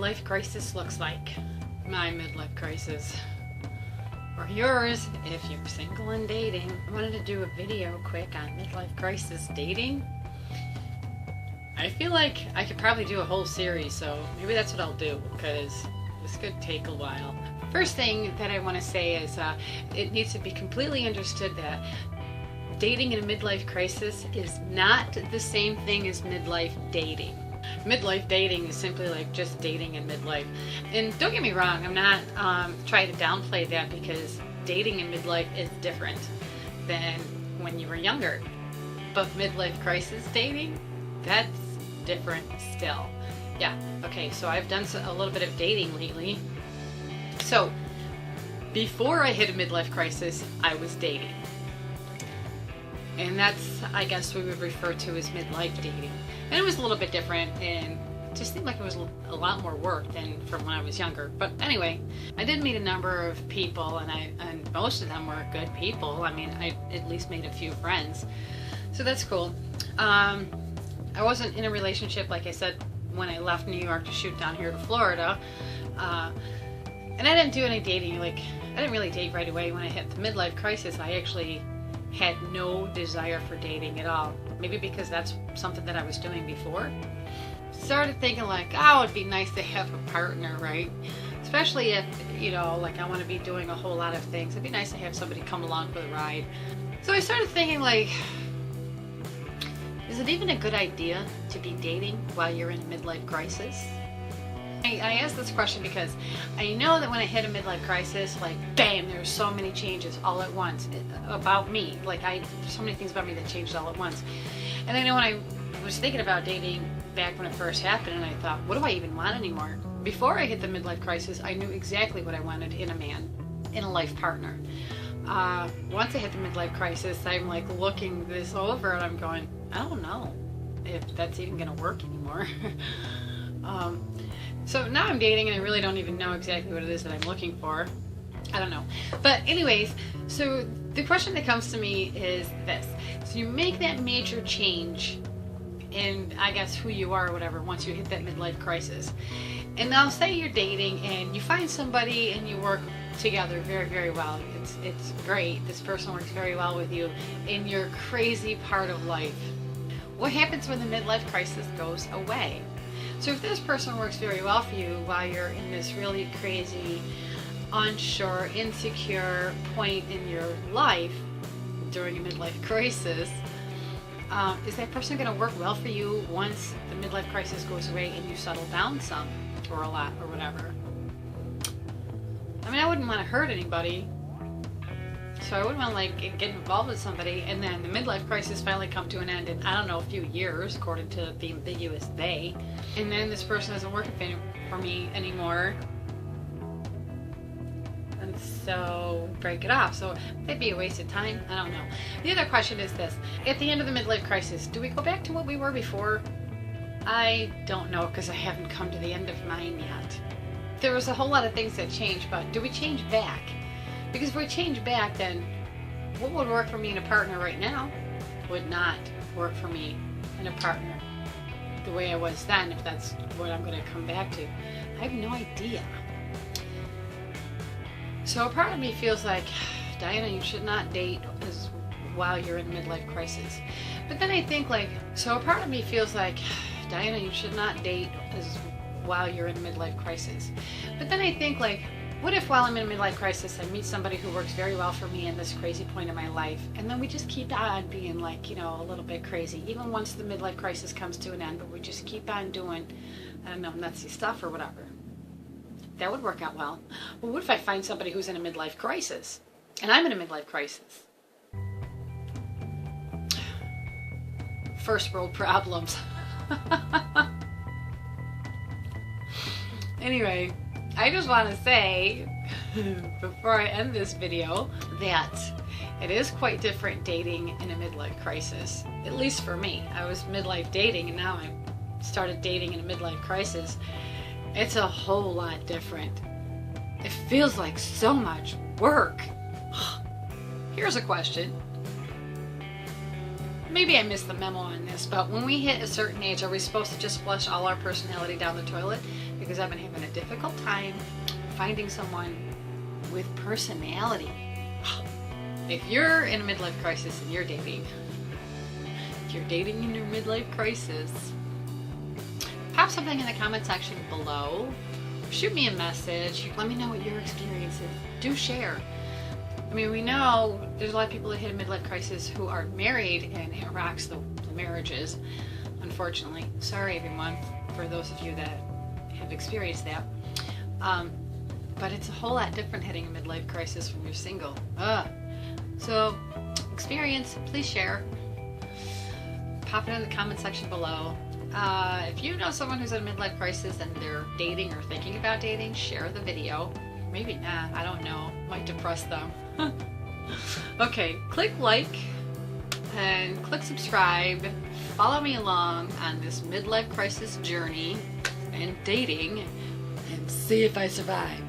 midlife crisis looks like. My midlife crisis. Or yours, if you're single and dating. I wanted to do a video quick on midlife crisis dating. I feel like I could probably do a whole series, so maybe that's what I'll do, because this could take a while. First thing that I want to say is it needs to be completely understood that dating in a midlife crisis is not the same thing as midlife dating. Midlife dating is simply like just dating in midlife. And don't get me wrong, I'm not trying to downplay that, because dating in midlife is different than when you were younger. But midlife crisis dating, that's different still. Yeah, okay, so I've done a little bit of dating lately. So, before I hit a midlife crisis, I was dating. And that's, I guess, we would refer to as midlife dating. And it was a little bit different, and it just seemed like it was a lot more work than from when I was younger. But anyway, I did meet a number of people, and most of them were good people. I mean, I at least made a few friends. So that's cool. I wasn't in a relationship, like I said, when I left New York to shoot down here to Florida. And I didn't do any dating. Like, I didn't really date right away. When I hit the midlife crisis, I actually had no desire for dating at all. Maybe because that's something that I was doing before. Started thinking like, oh, it'd be nice to have a partner, right? Especially if, you know, like I want to be doing a whole lot of things. It'd be nice to have somebody come along for the ride. So I started thinking like, is it even a good idea to be dating while you're in a midlife crisis? I asked this question because I know that when I hit a midlife crisis, like, bam, there's so many changes all at once about me. Like, there's so many things about me that changed all at once. And I know when I was thinking about dating back when it first happened, and I thought, what do I even want anymore? Before I hit the midlife crisis, I knew exactly what I wanted in a man, in a life partner. Once I hit the midlife crisis, I'm like looking this over and I'm going, I don't know if that's even going to work anymore. So now I'm dating and I really don't even know exactly what it is that I'm looking for. I don't know. But anyways, so the question that comes to me is this. So you make that major change in, I guess, who you are or whatever once you hit that midlife crisis. And now say you're dating and you find somebody and you work together very, very well. It's great. This person works very well with you in your crazy part of life. What happens when the midlife crisis goes away? So if this person works very well for you while you're in this really crazy, unsure, insecure point in your life during a midlife crisis, is that person going to work well for you once the midlife crisis goes away and you settle down some or a lot or whatever? I mean, I wouldn't want to hurt anybody, so I wouldn't want to like get involved with somebody and then the midlife crisis finally come to an end in, I don't know, a few years, according to the ambiguous they, and then this person isn't working for me anymore, and so break it off. So that'd be a waste of time. I don't know. The other question is this: at the end of the midlife crisis, do we go back to what we were before? I don't know, because I haven't come to the end of mine yet. There was a whole lot of things that changed, but do we change back? Because if we change back, then what would work for me in a partner right now would not work for me in a partner the way I was then, if that's what I'm going to come back to. I have no idea. So a part of me feels like, Diana, you should not date while you're in a midlife crisis. But then I think like, so a part of me feels like, Diana, you should not date while you're in a midlife crisis. But then I think like, what if while I'm in a midlife crisis I meet somebody who works very well for me in this crazy point in my life, and then we just keep on being like, you know, a little bit crazy, even once the midlife crisis comes to an end, but we just keep on doing, I don't know, nutsy stuff or whatever. That would work out well. Well, what if I find somebody who's in a midlife crisis, and I'm in a midlife crisis? First world problems. Anyway, I just want to say, before I end this video, that it is quite different dating in a midlife crisis. At least for me. I was midlife dating and now I started dating in a midlife crisis. It's a whole lot different. It feels like so much work. Here's a question. maybe I missed the memo on this, but when we hit a certain age, are we supposed to just flush all our personality down the toilet? Because I've been having a difficult time finding someone with personality. If you're in a midlife crisis and you're dating, if you're dating in your midlife crisis, pop something in the comment section below. Shoot me a message. Let me know what your experience is. Do share. I mean, we know there's a lot of people that hit a midlife crisis who are married, and it rocks the marriages, unfortunately. Sorry, everyone, for those of you that have experienced that. But it's a whole lot different hitting a midlife crisis when you're single. So, experience, please share. Pop it in the comment section below. If you know someone who's in a midlife crisis and they're dating or thinking about dating, share the video. Maybe not, I don't know. Might depress them. Okay, click like and click subscribe. Follow me along on this midlife crisis journey and dating and see if I survive.